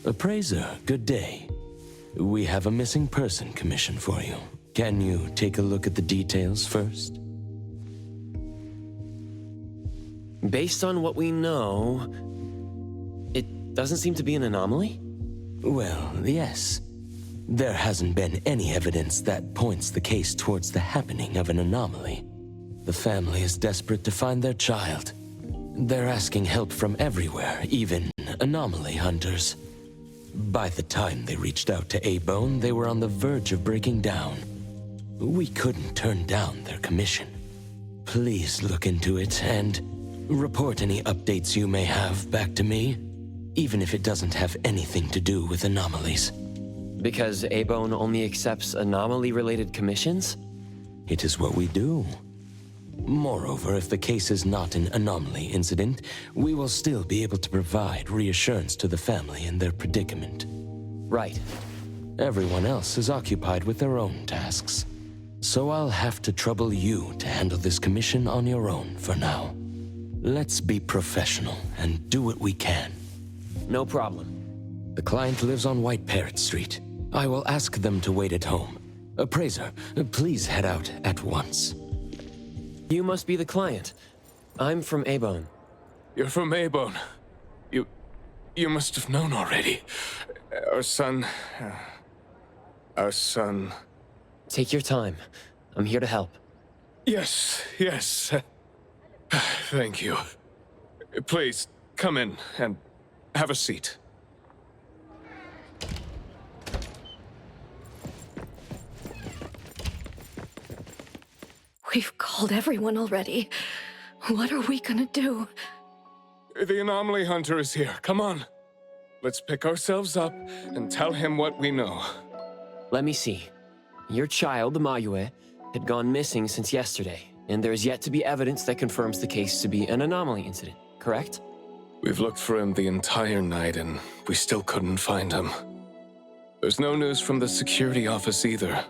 Appraiser, good day. We have a missing person commission for you. Can you take a look at the details first? Based on what we know, it doesn't seem to be an anomaly? Well, yes. There hasn't been any evidence that points the case towards the happening of an anomaly. The family is desperate to find their child. They're asking help from everywhere, even anomaly hunters. By the time they reached out to A-Bone, they were on the verge of breaking down. We couldn't turn down their commission. Please look into it and report any updates you may have back to me, even if it doesn't have anything to do with anomalies. Because A-Bone only accepts anomaly-related commissions? It is what we do. Moreover, if the case is not an anomaly incident, we will still be able to provide reassurance to the family in their predicament. Right. Everyone else is occupied with their own tasks. So I'll have to trouble you to handle this commission on your own for now. Let's be professional and do what we can. No problem. The client lives on White Parrot Street. I will ask them to wait at home. Appraiser, please head out at once. You must be the client. I'm from A-Bone. You're from A-Bone. You must have known already. Our son... Take your time. I'm here to help. Yes. Thank you. Please, come in and have a seat. We've called everyone already. What are we gonna do? The anomaly hunter is here. Come on. Let's pick ourselves up and tell him what we know. Let me see. Your child, Mayue, had gone missing since yesterday, and there's yet to be evidence that confirms the case to be an anomaly incident, correct? We've looked for him the entire night, and we still couldn't find him. There's no news from the security office either.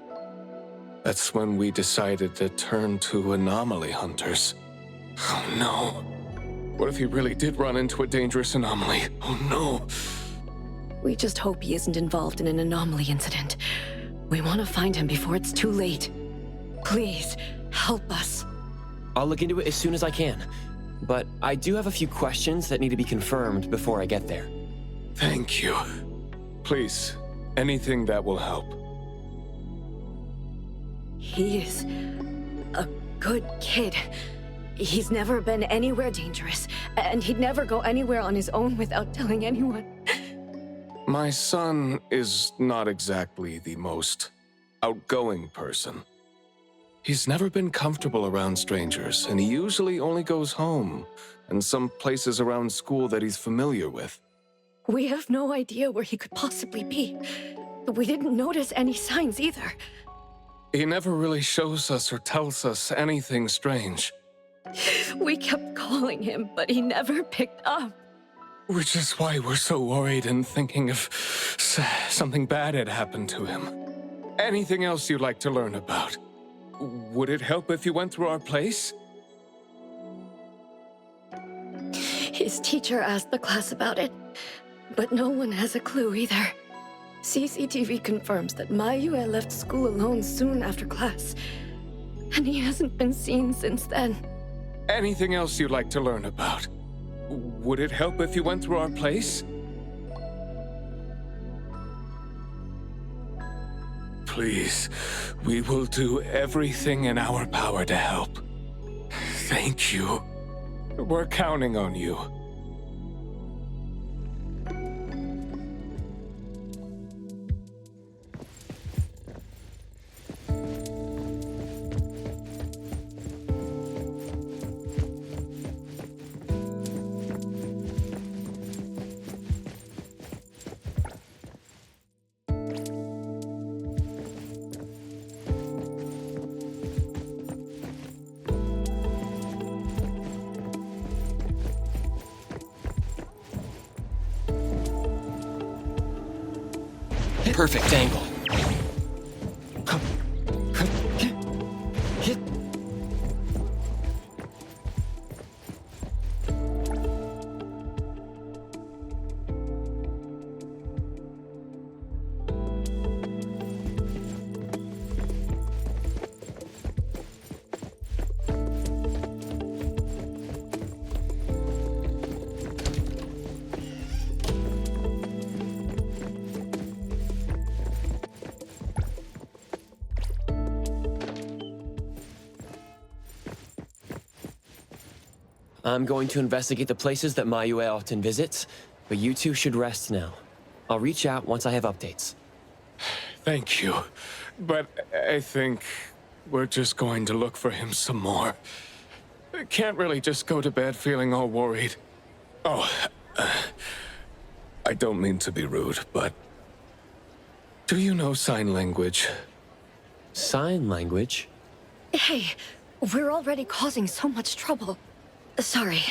That's when we decided to turn to anomaly hunters. Oh no. What if he really did run into a dangerous anomaly? Oh no. We just hope he isn't involved in an anomaly incident. We want to find him before it's too late. Please, help us. I'll look into it as soon as I can. But I do have a few questions that need to be confirmed before I get there. Thank you. Please, anything that will help. He is a good kid. He's never been anywhere dangerous, and he'd never go anywhere on his own without telling anyone. My son is not exactly the most outgoing person. He's never been comfortable around strangers, and he usually only goes home and some places around school that he's familiar with. We have no idea where he could possibly be. We didn't notice any signs either. He never really shows us or tells us anything strange. We kept calling him, but he never picked up. Which is why we're so worried and thinking if something bad had happened to him. Anything else you'd like to learn about? Would it help if you went through our place? His teacher asked the class about it, but no one has a clue either. CCTV confirms that Mayue left school alone soon after class, and he hasn't been seen since then. Anything else you'd like to learn about? Would it help if you went through our place? Please, we will do everything in our power to help. Thank you. We're counting on you. Perfect angle. I'm going to investigate the places that Mayue often visits, but you two should rest now. I'll reach out once I have updates. Thank you. But I think we're just going to look for him some more. I can't really just go to bed feeling all worried. Oh, I don't mean to be rude, but do you know sign language? Sign language? Hey, we're already causing so much trouble. Sorry,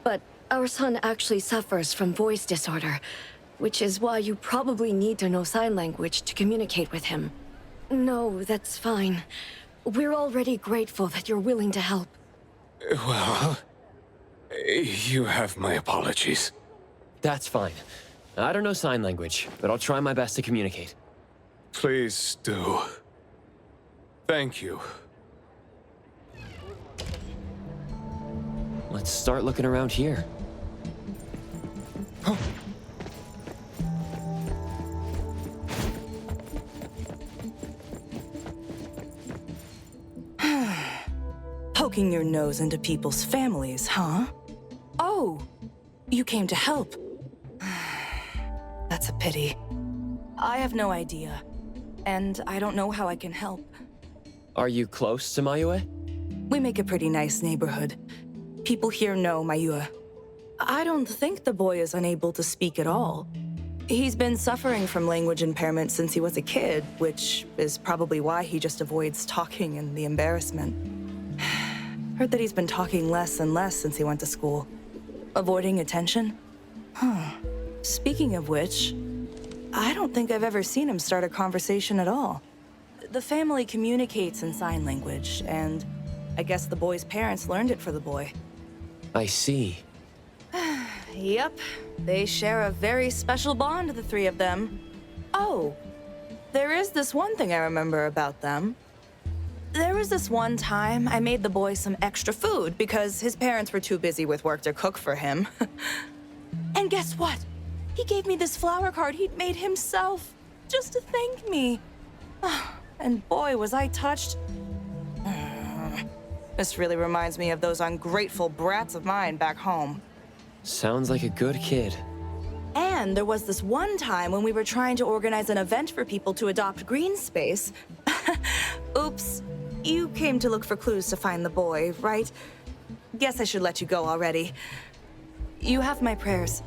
but our son actually suffers from voice disorder, which is why you probably need to know sign language to communicate with him. No, that's fine. We're already grateful that you're willing to help. Well, you have my apologies. That's fine. I don't know sign language, but I'll try my best to communicate. Please do. Thank you. Let's start looking around here. Poking your nose into people's families, huh? Oh, you came to help. That's a pity. I have no idea, and I don't know how I can help. Are you close to Mayue? We make a pretty nice neighborhood. People here know Mayue. I don't think the boy is unable to speak at all. He's been suffering from language impairment since he was a kid, which is probably why he just avoids talking and the embarrassment. Heard that he's been talking less and less since he went to school. Avoiding attention? Huh. Speaking of which, I don't think I've ever seen him start a conversation at all. The family communicates in sign language, and I guess the boy's parents learned it for the boy. I see. Yep, they share a very special bond, the three of them. Oh, there is this one thing I remember about them. There was this one time I made the boy some extra food because his parents were too busy with work to cook for him. And guess what? He gave me this flower card he'd made himself, just to thank me. And boy, was I touched. This really reminds me of those ungrateful brats of mine back home. Sounds like a good kid. And there was this one time when we were trying to organize an event for people to adopt green space. Oops. You came to look for clues to find the boy, right? Guess I should let you go already. You have my prayers.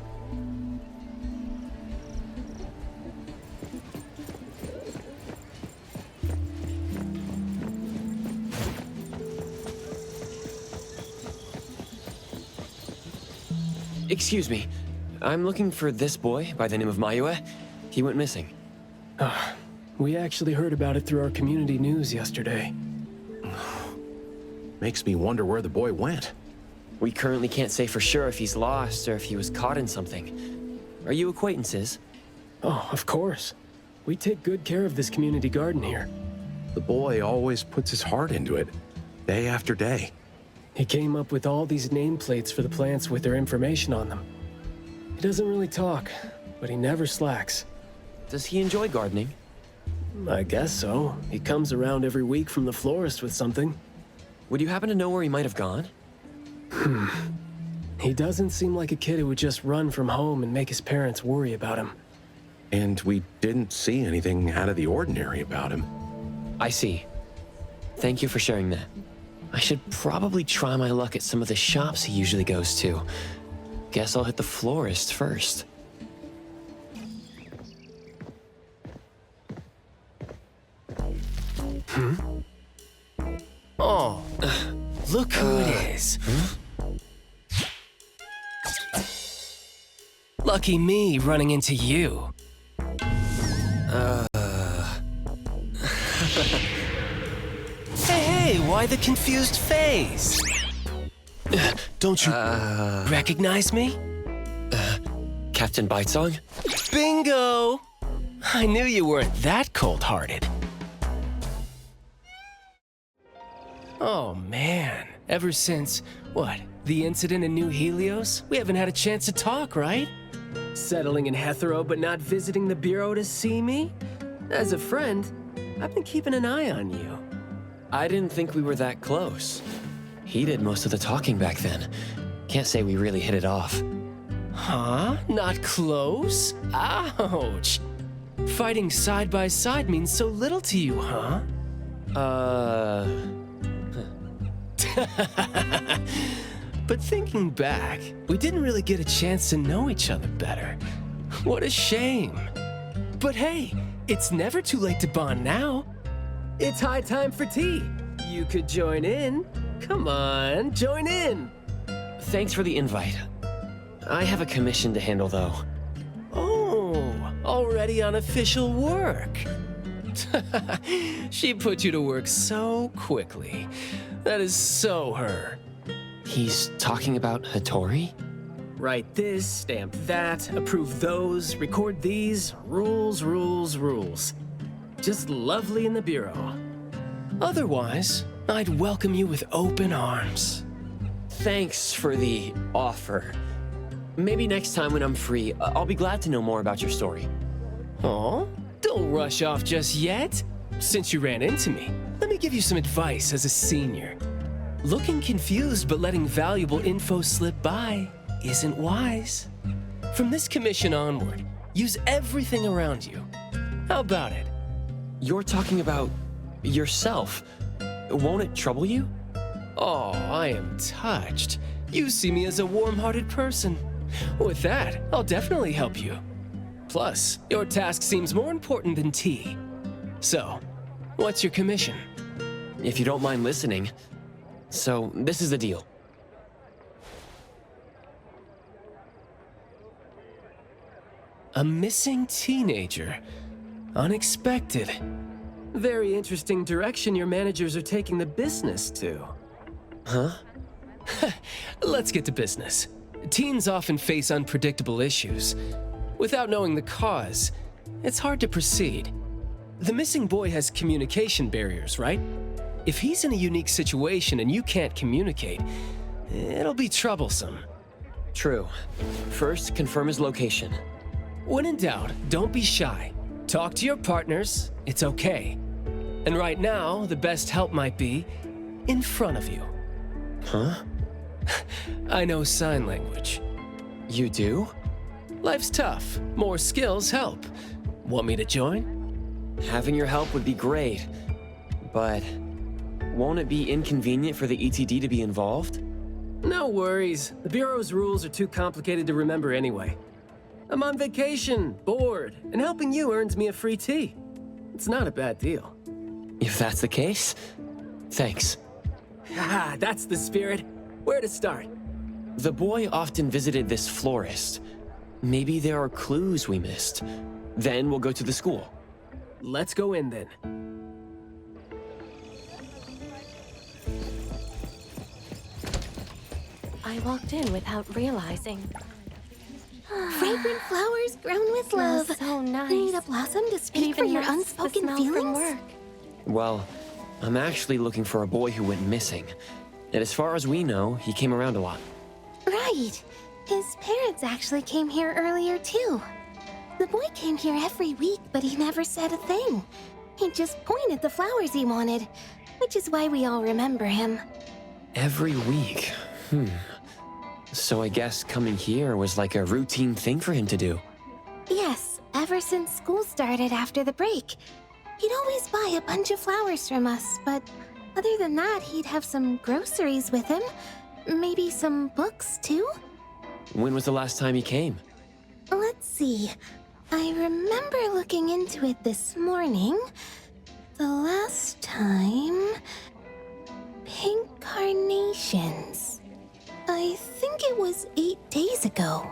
Excuse me. I'm looking for this boy by the name of Mayue. He went missing. We actually heard about it through our community news yesterday. Makes me wonder where the boy went. We currently can't say for sure if he's lost or if he was caught in something. Are you acquaintances? Oh, of course. We take good care of this community garden here. The boy always puts his heart into it, day after day. He came up with all these nameplates for the plants with their information on them. He doesn't really talk, but he never slacks. Does he enjoy gardening? I guess so. He comes around every week from the florist with something. Would you happen to know where he might have gone? He doesn't seem like a kid who would just run from home and make his parents worry about him. And we didn't see anything out of the ordinary about him. I see. Thank you for sharing that. I should probably try my luck at some of the shops he usually goes to. Guess I'll hit the florist first. Oh, look who it is. Lucky me running into you. Hey, why the confused face? Don't you recognize me? Captain Baicahg? Bingo! I knew you weren't that cold-hearted. Oh, man. Ever since, what, the incident in New Helios? We haven't had a chance to talk, right? Settling in Hetero but not visiting the Bureau to see me? As a friend, I've been keeping an eye on you. I didn't think we were that close. He did most of the talking back then. Can't say we really hit it off. Huh? Not close? Ouch! Fighting side by side means so little to you, huh? But thinking back, we didn't really get a chance to know each other better. What a shame. But hey, it's never too late to bond now. It's high time for tea. You could join in. Come on, join in. Thanks for the invite. I have a commission to handle, though. Oh, already on official work. She put you to work so quickly. That is so her. He's talking about Hattori? Write this, stamp that, approve those, record these, rules, rules, rules. Just lovely in the bureau. Otherwise, I'd welcome you with open arms. Thanks for the offer. Maybe next time when I'm free, I'll be glad to know more about your story. Aw, don't rush off just yet. Since you ran into me, let me give you some advice as a senior. Looking confused but letting valuable info slip by isn't wise. From this commission onward, use everything around you. How about it? You're talking about yourself. Won't it trouble you? Oh, I am touched. You see me as a warm-hearted person. With that, I'll definitely help you. Plus, your task seems more important than tea. So, what's your commission? If you don't mind listening. So, this is the deal. A missing teenager. Unexpected. Very interesting direction your managers are taking the business to. Huh? Let's get to business. Teens often face unpredictable issues. Without knowing the cause, it's hard to proceed. The missing boy has communication barriers, right? If he's in a unique situation and you can't communicate, it'll be troublesome. True. First, confirm his location. When in doubt, don't be shy. Talk to your partners, it's okay. And right now, the best help might be in front of you. Huh? I know sign language. You do? Life's tough. More skills help. Want me to join? Having your help would be great. But won't it be inconvenient for the ETD to be involved? No worries. The Bureau's rules are too complicated to remember anyway. I'm on vacation, bored, and helping you earns me a free tea. It's not a bad deal. If that's the case, thanks. Haha, that's the spirit. Where to start? The boy often visited this florist. Maybe there are clues we missed. Then we'll go to the school. Let's go in then. I walked in without realizing. Fragrant flowers grown with love. Smells so nice. Need a blossom to It speak even for your masks the unspoken smell from feelings? work. Well, I'm actually looking for a boy who went missing. And as far as we know, he came around a lot. Right. His parents actually came here earlier, too. The boy came here every week, but he never said a thing. He just pointed the flowers he wanted, which is why we all remember him. Every week? So I guess coming here was like a routine thing for him to do. Yes, ever since school started after the break. He'd always buy a bunch of flowers from us, but other than that, he'd have some groceries with him. Maybe some books, too? When was the last time he came? Let's see. I remember looking into it this morning. The last time... Pink carnations. I think it was 8 days ago.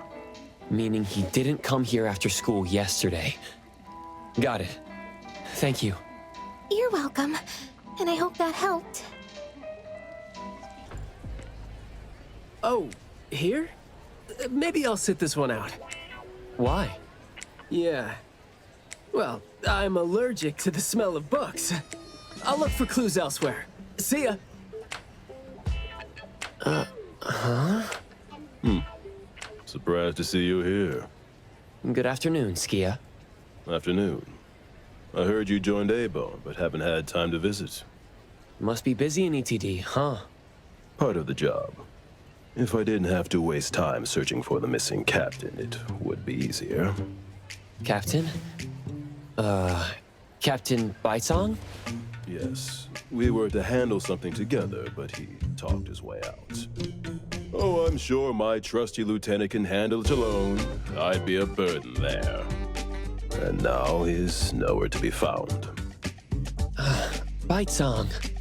Meaning he didn't come here after school yesterday. Got it. Thank you. You're welcome. And I hope that helped. Oh, here? Maybe I'll sit this one out. Why? Yeah. Well, I'm allergic to the smell of books. I'll look for clues elsewhere. See ya. Surprised to see you here. Good afternoon, Skia. Afternoon. I heard you joined Avon, but haven't had time to visit. Must be busy in ETD, huh? Part of the job. If I didn't have to waste time searching for the missing captain, it would be easier. Captain? Captain Baicahg? Yes, we were to handle something together, but he talked his way out. Oh, I'm sure my trusty lieutenant can handle it alone. I'd be a burden there. And now he's nowhere to be found. Baicahg.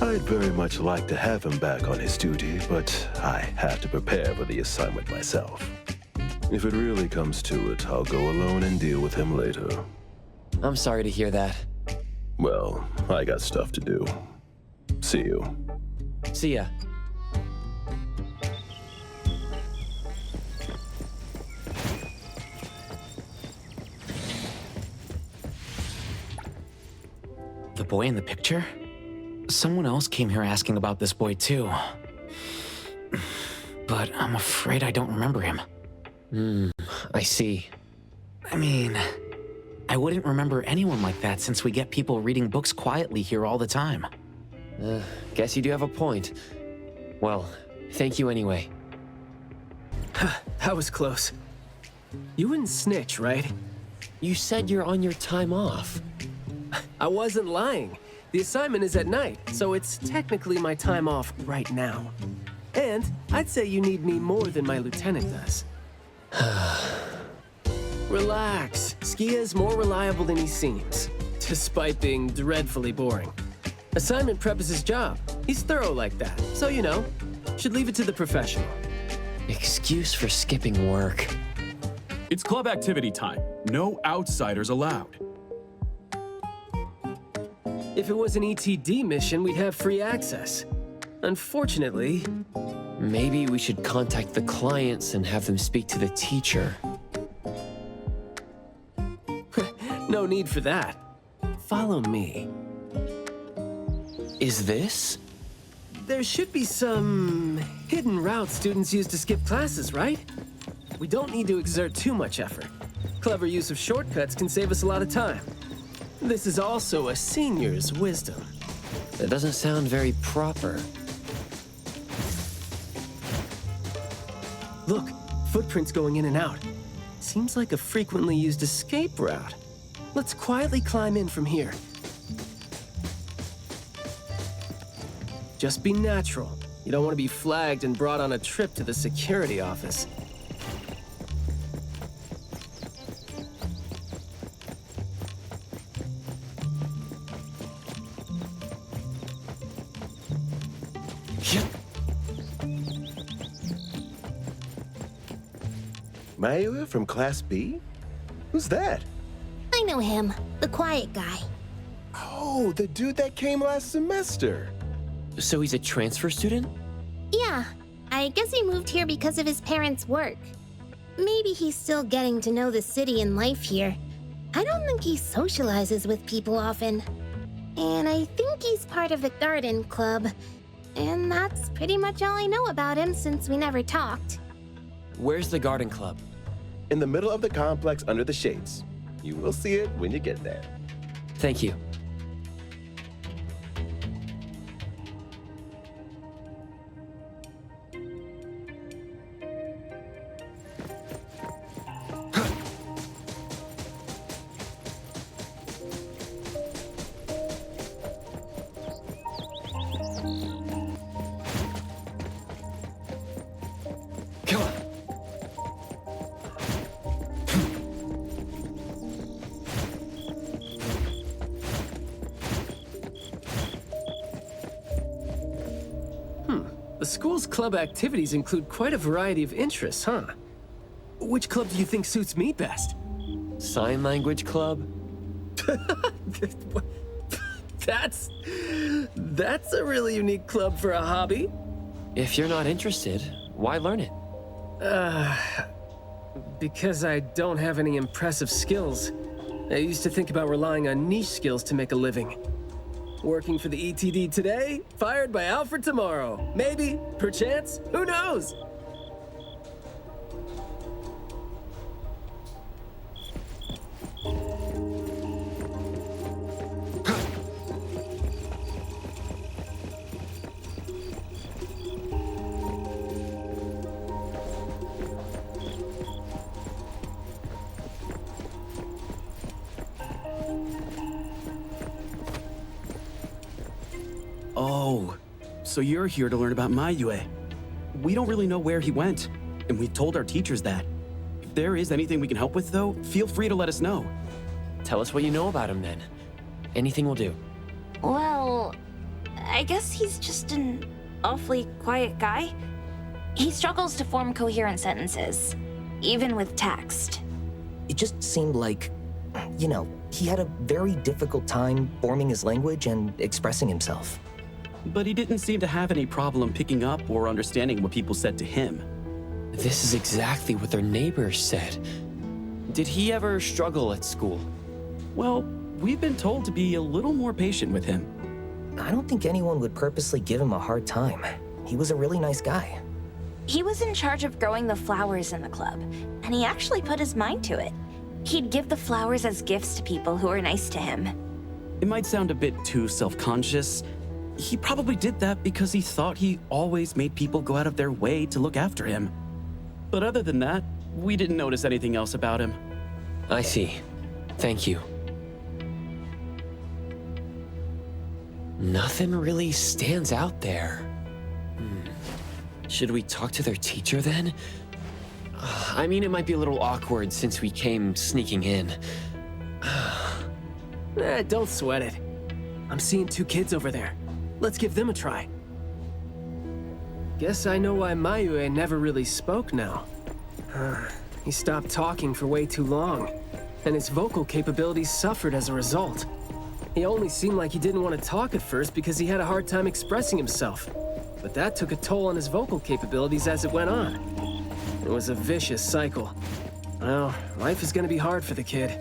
I'd very much like to have him back on his duty, but I have to prepare for the assignment myself. If it really comes to it, I'll go alone and deal with him later. I'm sorry to hear that. Well, I got stuff to do. See you. See ya. The boy in the picture? Someone else came here asking about this boy too. But I'm afraid I don't remember him. I see. I mean, I wouldn't remember anyone like that since we get people reading books quietly here all the time. Guess you do have a point. Well, thank you anyway. That was close. You wouldn't snitch, right? You said you're on your time off. I wasn't lying. The assignment is at night, so it's technically my time off right now. And I'd say you need me more than my lieutenant does. Relax. Skia is more reliable than he seems, despite being dreadfully boring. Assignment prep is his job. He's thorough like that, so you know, should leave it to the professional. Excuse for skipping work. It's club activity time. No outsiders allowed. If it was an ETD mission, we'd have free access. Unfortunately... Maybe we should contact the clients and have them speak to the teacher. No need for that. Follow me. Is this? There should be some hidden routes students use to skip classes, right? We don't need to exert too much effort. Clever use of shortcuts can save us a lot of time. This is also a senior's wisdom. That doesn't sound very proper. Look, footprints going in and out. Seems like a frequently used escape route. Let's quietly climb in from here. Just be natural. You don't want to be flagged and brought on a trip to the security office. Mayua from Class B? Who's that? I know him, the quiet guy. Oh, the dude that came last semester. So he's a transfer student? Yeah, I guess he moved here because of his parents' work. Maybe he's still getting to know the city and life here. I don't think he socializes with people often. And I think he's part of the garden club. And that's pretty much all I know about him since we never talked. Where's the garden club? In the middle of the complex under the shades. You will see it when you get there. Thank you. The school's club activities include quite a variety of interests, huh? Which club do you think suits me best? Sign language club? That's a really unique club for a hobby. If you're not interested, why learn it? Because I don't have any impressive skills. I used to think about relying on niche skills to make a living. Working for the ETD today, fired by Alfred tomorrow. Maybe, perchance, who knows? Oh, so you're here to learn about Maiyue. We don't really know where he went, and we've told our teachers that. If there is anything we can help with, though, feel free to let us know. Tell us what you know about him, then. Anything will do. Well, I guess he's just an awfully quiet guy. He struggles to form coherent sentences, even with text. It just seemed like, you know, he had a very difficult time forming his language and expressing himself. But he didn't seem to have any problem picking up or understanding what people said to him. This is exactly what their neighbors said. Did he ever struggle at school? Well, we've been told to be a little more patient with him. I don't think anyone would purposely give him a hard time. He was a really nice guy. He was in charge of growing the flowers in the club, and he actually put his mind to it. He'd give the flowers as gifts to people who were nice to him. It might sound a bit too self-conscious. He probably did that because he thought he always made people go out of their way to look after him. But other than that, we didn't notice anything else about him. I see. Thank you. Nothing really stands out there. Should we talk to their teacher then? I mean, it might be a little awkward since we came sneaking in. Don't sweat it. I'm seeing 2 kids over there. Let's give them a try. Guess I know why Maiyue never really spoke now. He stopped talking for way too long, and his vocal capabilities suffered as a result. He only seemed like he didn't want to talk at first because he had a hard time expressing himself. But that took a toll on his vocal capabilities as it went on. It was a vicious cycle. Well, life is gonna be hard for the kid.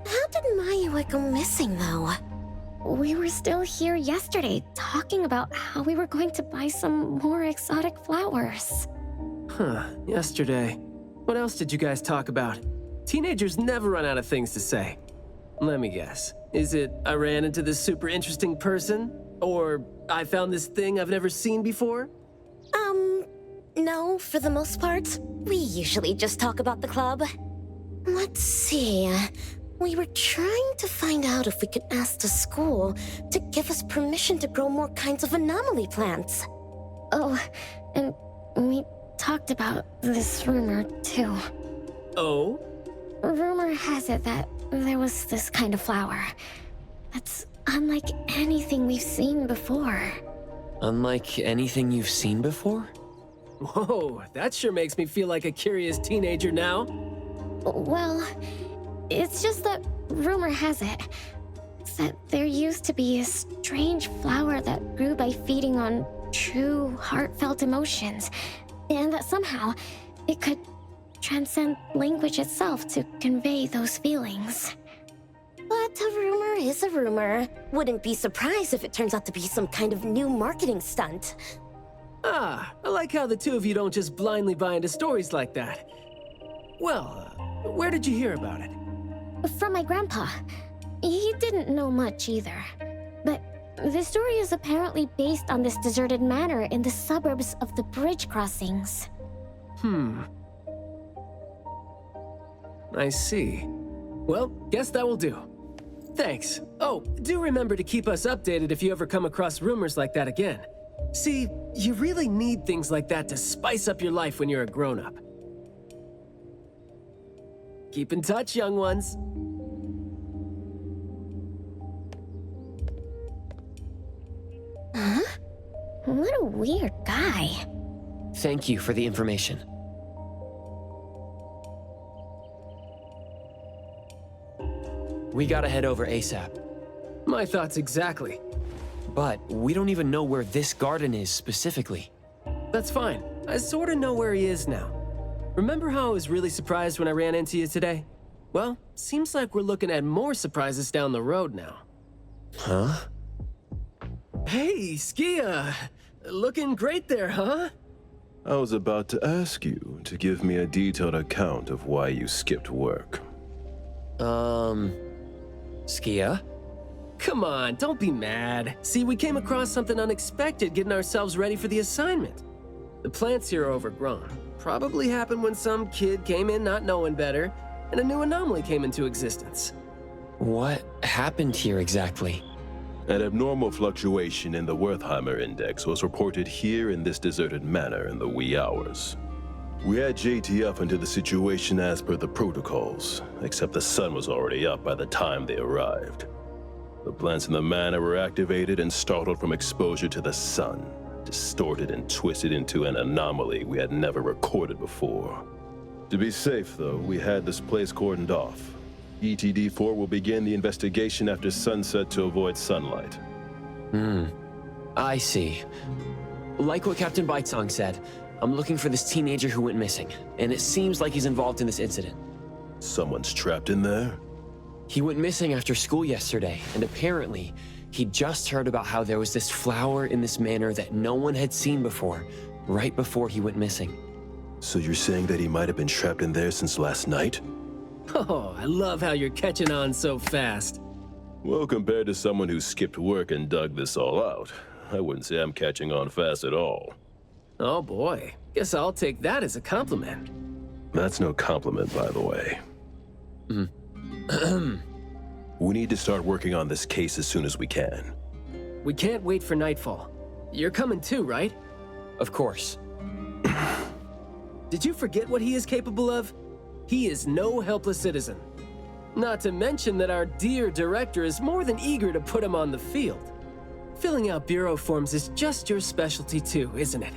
How did Maiyue go missing, though? We were still here yesterday, talking about how we were going to buy some more exotic flowers. Yesterday. What else did you guys talk about? Teenagers never run out of things to say. Let me guess. Is it, I ran into this super interesting person? Or, I found this thing I've never seen before? No, for the most part. We usually just talk about the club. Let's see. We were trying to find out if we could ask the school to give us permission to grow more kinds of anomaly plants. Oh, and we talked about this rumor, too. Oh? Rumor has it that there was this kind of flower that's unlike anything we've seen before. Unlike anything you've seen before? Whoa, that sure makes me feel like a curious teenager now. Well, it's just that rumor has it that there used to be a strange flower that grew by feeding on true, heartfelt emotions, and that somehow it could transcend language itself to convey those feelings. But a rumor is a rumor. Wouldn't be surprised if it turns out to be some kind of new marketing stunt. I like how the 2 of you don't just blindly buy into stories like that. Well, where did you hear about it? From my grandpa. He didn't know much either. But the story is apparently based on this deserted manor in the suburbs of the bridge crossings. I see. Well, guess that will do. Thanks. Oh, do remember to keep us updated if you ever come across rumors like that again. See, you really need things like that to spice up your life when you're a grown-up. Keep in touch, young ones. Huh? What a weird guy. Thank you for the information. We gotta head over ASAP. My thoughts exactly. But we don't even know where this garden is specifically. That's fine. I sorta know where he is now. Remember how I was really surprised when I ran into you today? Well, seems like we're looking at more surprises down the road now. Huh? Hey, Skia! Looking great there, huh? I was about to ask you to give me a detailed account of why you skipped work. Skia? Come on, don't be mad. See, we came across something unexpected getting ourselves ready for the assignment. The plants here are overgrown. Probably happened when some kid came in not knowing better, and a new anomaly came into existence. What happened here exactly? An abnormal fluctuation in the Wertheimer index was reported here in this deserted manor in the wee hours. We had JT up into the situation as per the protocols, except the sun was already up by the time they arrived. The plants in the manor were activated and startled from exposure to the sun, distorted and twisted into an anomaly we had never recorded before. To be safe, though, we had this place cordoned off. ETD-4 will begin the investigation after sunset to avoid sunlight. I see. Like what Captain Baicahg said, I'm looking for this teenager who went missing, and it seems like he's involved in this incident. Someone's trapped in there? He went missing after school yesterday, and apparently, he just heard about how there was this flower in this manor that no one had seen before, right before he went missing. So you're saying that he might have been trapped in there since last night? Oh, I love how you're catching on so fast. Well, compared to someone who skipped work and dug this all out, I wouldn't say I'm catching on fast at all. Oh boy, guess I'll take that as a compliment. That's no compliment, by the way. We need to start working on this case as soon as we can. We can't wait for nightfall. You're coming too, right? Of course. Did you forget what he is capable of? He is no helpless citizen. Not to mention that our dear director is more than eager to put him on the field. Filling out bureau forms is just your specialty too, isn't it?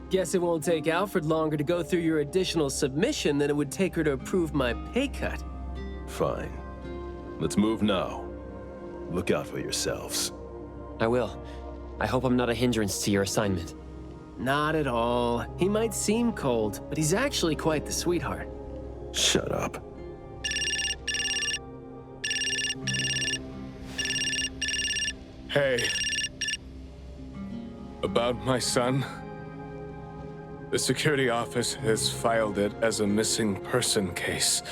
Guess it won't take Alfred longer to go through your additional submission than it would take her to approve my pay cut. Fine. Let's move now. Look out for yourselves. I will. I hope I'm not a hindrance to your assignment. Not at all. He might seem cold, but he's actually quite the sweetheart. Shut up. Hey. About my son? The security office has filed it as a missing person case.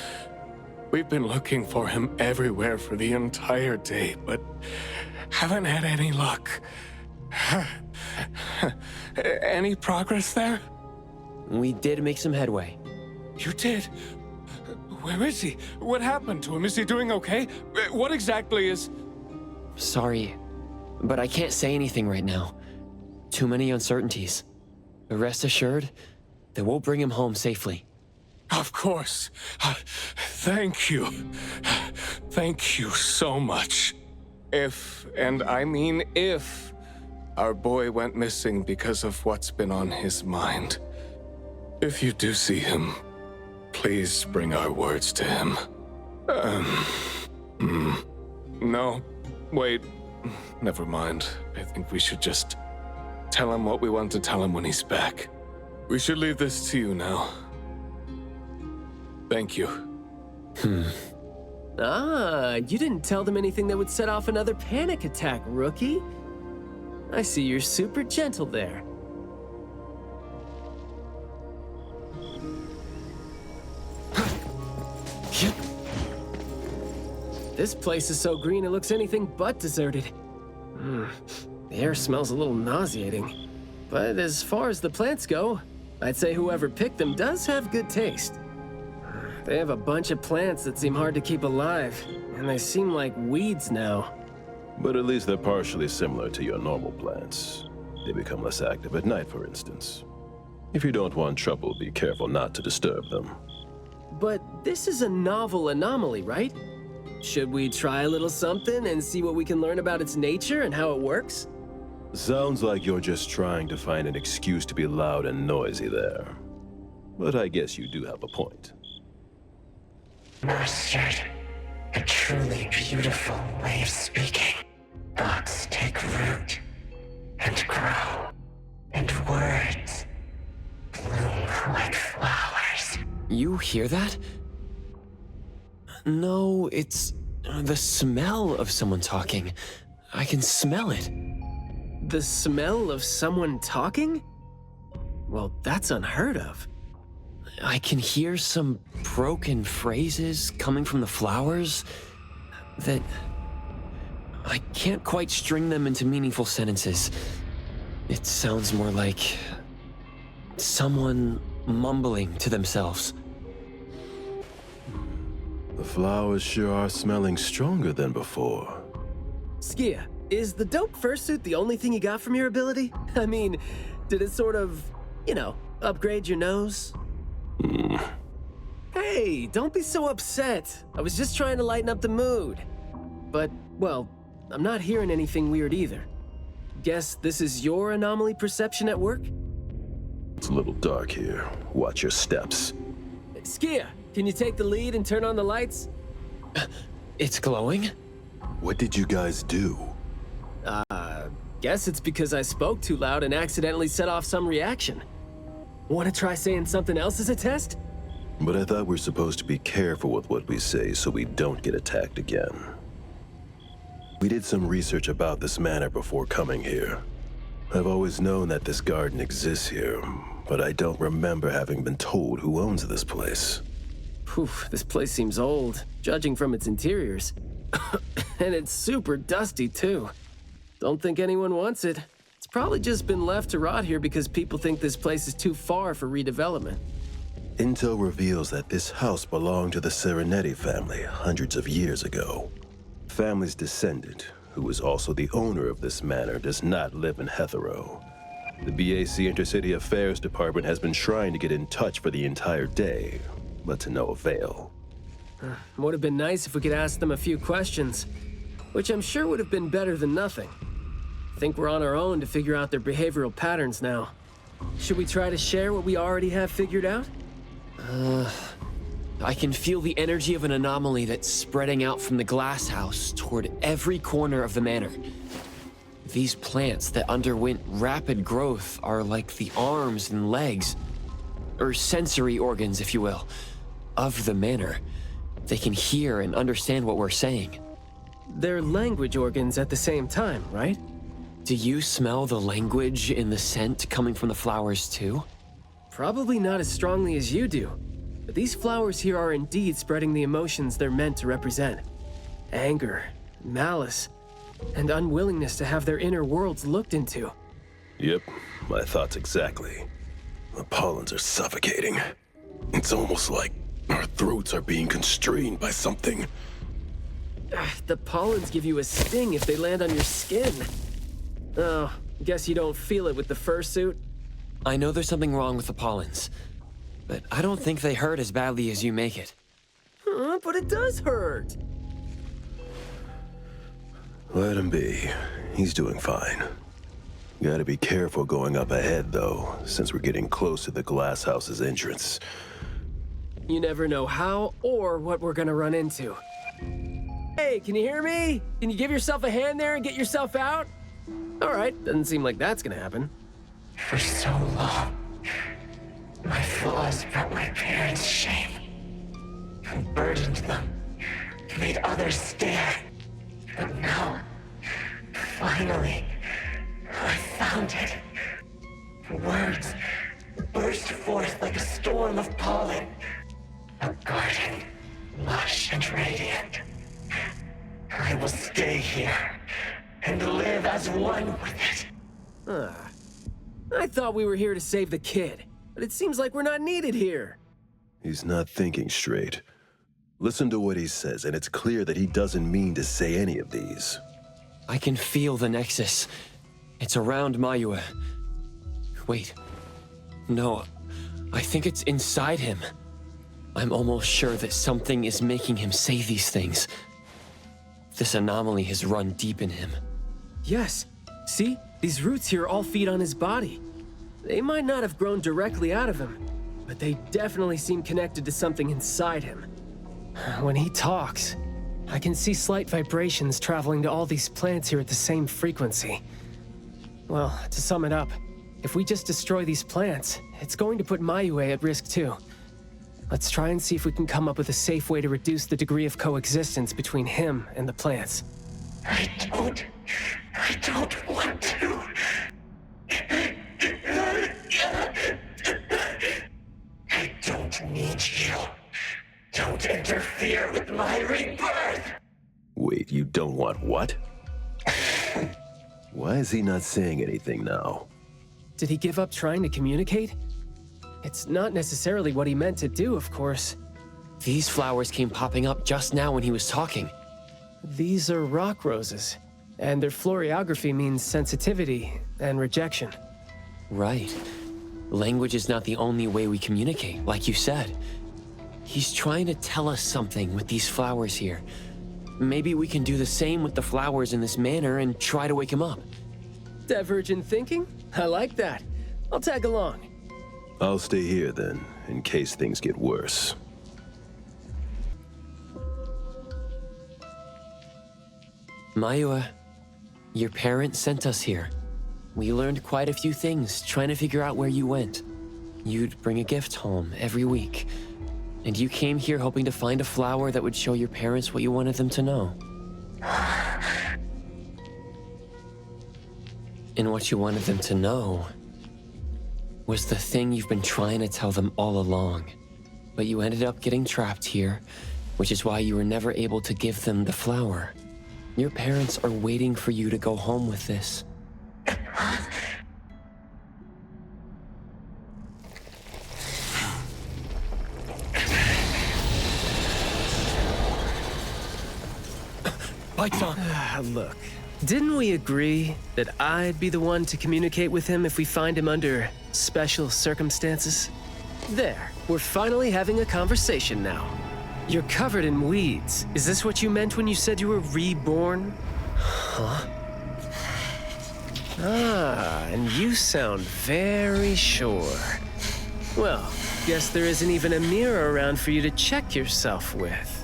We've been looking for him everywhere for the entire day, but haven't had any luck. Any progress there? We did make some headway. You did? Where is he? What happened to him? Is he doing okay? What exactly is... Sorry, but I can't say anything right now. Too many uncertainties. But rest assured that we'll bring him home safely. Of course. Thank you. Thank you so much. If, and I mean if, our boy went missing because of what's been on his mind, if you do see him, please bring our words to him. No, wait, never mind. I think we should just tell him what we want to tell him when he's back. We should leave this to you now. Thank you. Ah, you didn't tell them anything that would set off another panic attack, rookie. I see you're super gentle there. This place is so green it looks anything but deserted. The air smells a little nauseating. But as far as the plants go, I'd say whoever picked them does have good taste. They have a bunch of plants that seem hard to keep alive, and they seem like weeds now. But at least they're partially similar to your normal plants. They become less active at night, for instance. If you don't want trouble, be careful not to disturb them. But this is a novel anomaly, right? Should we try a little something and see what we can learn about its nature and how it works? Sounds like you're just trying to find an excuse to be loud and noisy there. But I guess you do have a point. Mastered. A truly beautiful way of speaking. Thoughts take root and grow, and words bloom like flowers. You hear that? No, it's the smell of someone talking. I can smell it. The smell of someone talking? Well, that's unheard of. I can hear some broken phrases coming from the flowers that I can't quite string them into meaningful sentences. It sounds more like someone mumbling to themselves. The flowers sure are smelling stronger than before. Skia, Is the dope fursuit the only thing you got from your ability? I mean, did it sort of, upgrade your nose? Hey, don't be so upset. I was just trying to lighten up the mood. But, well, I'm not hearing anything weird either. Guess this is your anomaly perception at work? It's a little dark here. Watch your steps. Skia, can you take the lead and turn on the lights? It's glowing? What did you guys do? Guess it's because I spoke too loud and accidentally set off some reaction. Want to try saying something else as a test? But I thought we're supposed to be careful with what we say so we don't get attacked again. We did some research about this manor before coming here. I've always known that this garden exists here, but I don't remember having been told who owns this place. Phew, this place seems old, judging from its interiors. And it's super dusty, too. Don't think anyone wants it. It's probably just been left to rot here because people think this place is too far for redevelopment. Intel reveals that this house belonged to the Serenetti family hundreds of years ago. Family's descendant, who is also the owner of this manor, does not live in Hetero. The BAC Intercity Affairs Department has been trying to get in touch for the entire day, but to no avail. Would have been nice if we could ask them a few questions, which I'm sure would have been better than nothing. Think we're on our own to figure out their behavioral patterns now. Should we try to share what we already have figured out? I can feel the energy of an anomaly that's spreading out from the glass house toward every corner of the manor. These plants that underwent rapid growth are like the arms and legs, or sensory organs, if you will, of the manor. They can hear and understand what we're saying. They're language organs at the same time, right? Do you smell the language in the scent coming from the flowers too? Probably not as strongly as you do, but these flowers here are indeed spreading the emotions they're meant to represent. Anger, malice, and unwillingness to have their inner worlds looked into. Yep, my thoughts exactly. The pollens are suffocating. It's almost like our throats are being constrained by something. The pollens give you a sting if they land on your skin. Oh, guess you don't feel it with the fursuit? I know there's something wrong with the pollens, but I don't think they hurt as badly as you make it. But it does hurt. Let him be. He's doing fine. Gotta be careful going up ahead, though, since we're getting close to the glass house's entrance. You never know how or what we're gonna run into. Hey, can you hear me? Can you give yourself a hand there and get yourself out? All right, doesn't seem like that's gonna happen. For so long, my flaws brought my parents shame. I burdened them, made others stare. But now, finally, I found it. Words burst forth like a storm of pollen. A garden, lush and radiant. I will stay here and live as one with it. I thought we were here to save the kid, but it seems like we're not needed here. He's not thinking straight. Listen to what he says, and it's clear that he doesn't mean to say any of these. I can feel the Nexus. It's around Mayue. Wait. No, I think it's inside him. I'm almost sure that something is making him say these things. This anomaly has run deep in him. Yes. See? These roots here all feed on his body. They might not have grown directly out of him, but they definitely seem connected to something inside him. When he talks, I can see slight vibrations traveling to all these plants here at the same frequency. Well, to sum it up, if we just destroy these plants, it's going to put Mayue at risk too. Let's try and see if we can come up with a safe way to reduce the degree of coexistence between him and the plants. I don't want to. I don't need you. Don't interfere with my rebirth. Wait, you don't want what? Why is he not saying anything now? Did he give up trying to communicate? It's not necessarily what he meant to do, of course. These flowers came popping up just now when he was talking. These are rock roses. And their florography means sensitivity and rejection. Right. Language is not the only way we communicate, like you said. He's trying to tell us something with these flowers here. Maybe we can do the same with the flowers in this manor and try to wake him up. Divergent thinking? I like that. I'll tag along. I'll stay here then, in case things get worse. Mayua, your parents sent us here. We learned quite a few things trying to figure out where you went. You'd bring a gift home every week. And you came here hoping to find a flower that would show your parents what you wanted them to know. And what you wanted them to know was the thing you've been trying to tell them all along. But you ended up getting trapped here, which is why you were never able to give them the flower. Your parents are waiting for you to go home with this. Baicahg. Look, didn't we agree that I'd be the one to communicate with him if we find him under special circumstances? There, we're finally having a conversation now. You're covered in weeds. Is this what you meant when you said you were reborn? Huh? Ah, and you sound very sure. Well, guess there isn't even a mirror around for you to check yourself with.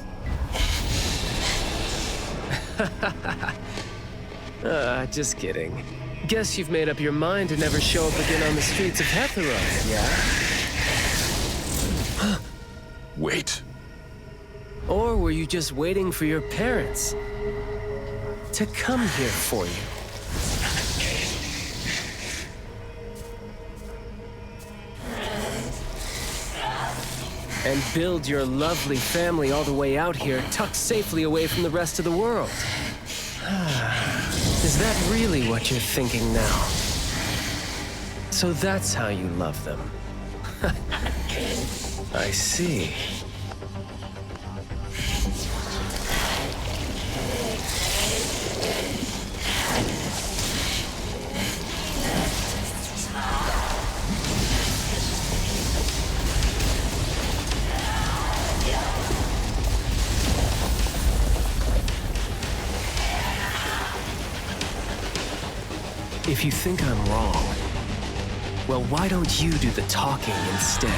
Just kidding. Guess you've made up your mind to never show up again on the streets of Hetheron, yeah? Wait. Or were you just waiting for your parents to come here for you? And build your lovely family all the way out here, tucked safely away from the rest of the world. Is that really what you're thinking now? So that's how you love them. I see. If you think I'm wrong, well, why don't you do the talking instead?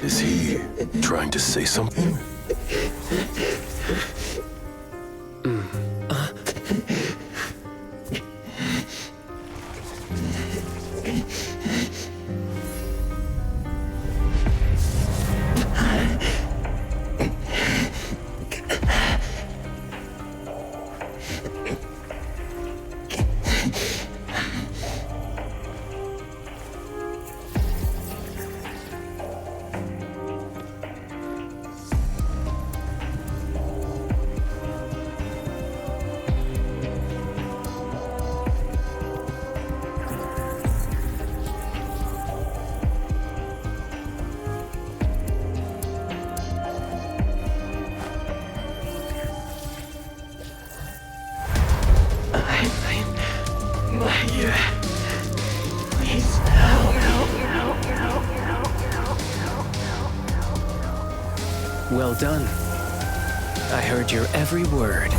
Is he trying to say something? Well done. I heard your every word.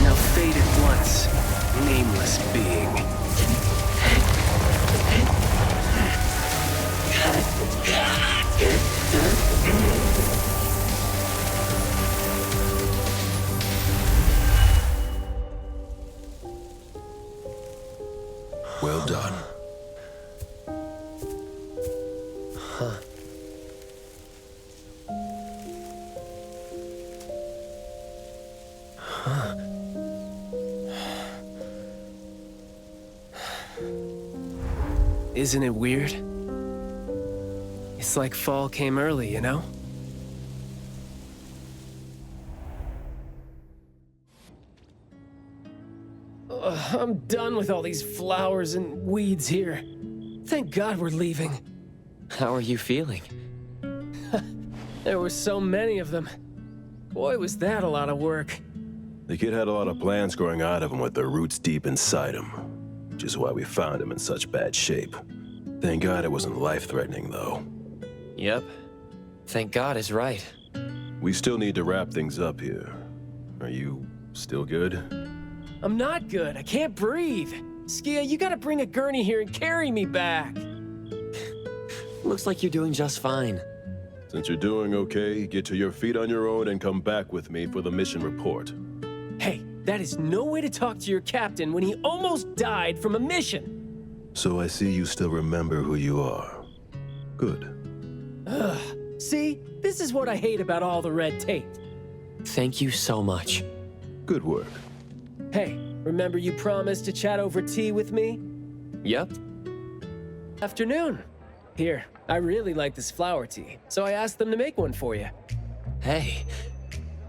Now fade at once, nameless being. Well done. Huh. Huh. Isn't it weird? It's like fall came early, you know? I'm done with all these flowers and weeds here. Thank God we're leaving. How are you feeling? There were so many of them. Boy, was that a lot of work. The kid had a lot of plants growing out of him with their roots deep inside him, which is why we found him in such bad shape. Thank God it wasn't life-threatening, though. Yep. Thank God is right. We still need to wrap things up here. Are you still good? I'm not good. I can't breathe. Skia, you gotta bring a gurney here and carry me back. Looks like you're doing just fine. Since you're doing okay, get to your feet on your own and come back with me for the mission report. Hey, that is no way to talk to your captain when he almost died from a mission. So I see you still remember who you are. Good. Ugh. See? This is what I hate about all the red tape. Thank you so much. Good work. Hey, remember you promised to chat over tea with me? Yep. Afternoon. Here, I really like this flower tea, so I asked them to make one for you. Hey,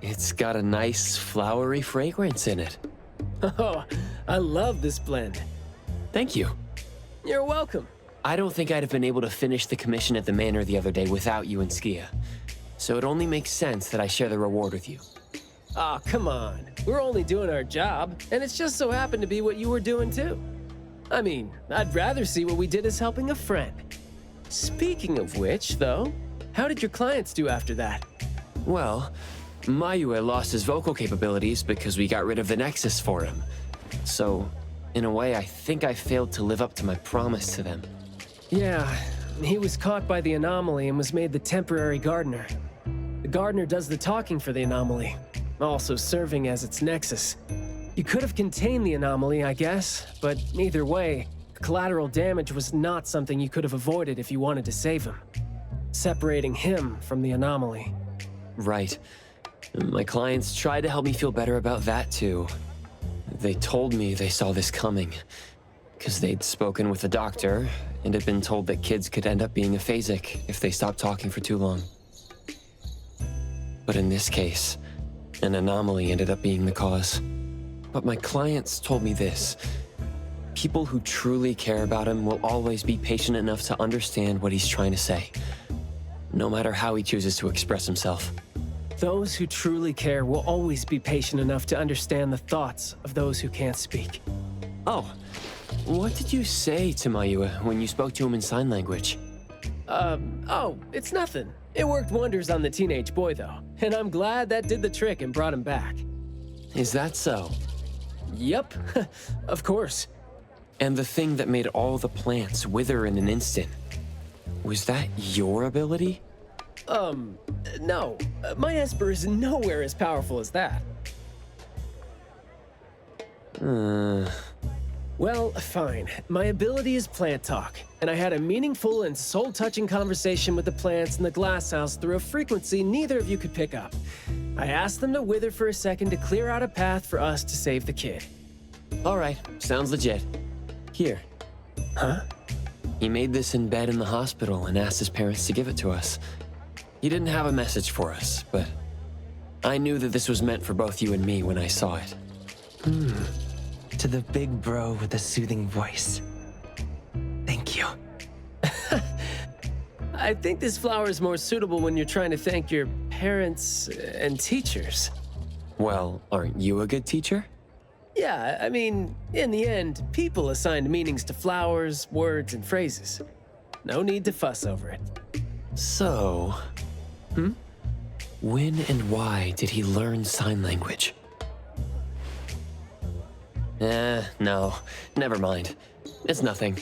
it's got a nice flowery fragrance in it. Oh, I love this blend. Thank you. You're welcome. I don't think I'd have been able to finish the commission at the manor the other day without you and Skia. So it only makes sense that I share the reward with you. Aw, come on. We're only doing our job, and it's just so happened to be what you were doing too. I mean, I'd rather see what we did as helping a friend. Speaking of which, though, how did your clients do after that? Well, Mayue lost his vocal capabilities because we got rid of the Nexus for him. So, in a way, I think I failed to live up to my promise to them. Yeah, he was caught by the anomaly and was made the temporary gardener. The gardener does the talking for the anomaly, also serving as its nexus. You could have contained the anomaly, I guess, but either way, collateral damage was not something you could have avoided if you wanted to save him. Separating him from the anomaly. Right. My clients tried to help me feel better about that too. They told me they saw this coming, because they'd spoken with the doctor and had been told that kids could end up being aphasic if they stopped talking for too long. But in this case, an anomaly ended up being the cause. But my clients told me this. People who truly care about him will always be patient enough to understand what he's trying to say, no matter how he chooses to express himself. Those who truly care will always be patient enough to understand the thoughts of those who can't speak. Oh, what did you say to Mayue when you spoke to him in sign language? Oh, it's nothing. It worked wonders on the teenage boy, though, and I'm glad that did the trick and brought him back. Is that so? Yep, of course. And the thing that made all the plants wither in an instant, was that your ability? No. My Esper is nowhere as powerful as that. Well, fine. My ability is plant talk, and I had a meaningful and soul-touching conversation with the plants in the glass house through a frequency neither of you could pick up. I asked them to wither for a second to clear out a path for us to save the kid. All right, sounds legit. Here. Huh? He made this in bed in the hospital and asked his parents to give it to us. He didn't have a message for us, but I knew that this was meant for both you and me when I saw it. To the big bro with the soothing voice. Thank you. I think this flower is more suitable when you're trying to thank your parents and teachers. Well, aren't you a good teacher? Yeah, I mean, in the end, people assigned meanings to flowers, words, and phrases. No need to fuss over it. So... When and why did he learn sign language? No. Never mind. It's nothing.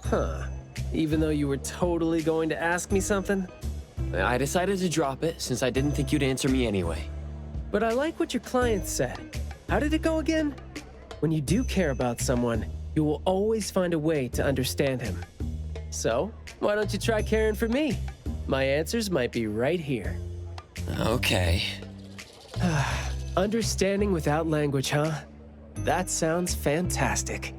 Huh. Even though you were totally going to ask me something? I decided to drop it since I didn't think you'd answer me anyway. But I like what your client said. How did it go again? When you do care about someone, you will always find a way to understand him. So, why don't you try caring for me? My answers might be right here. Okay. Understanding without language, huh? That sounds fantastic.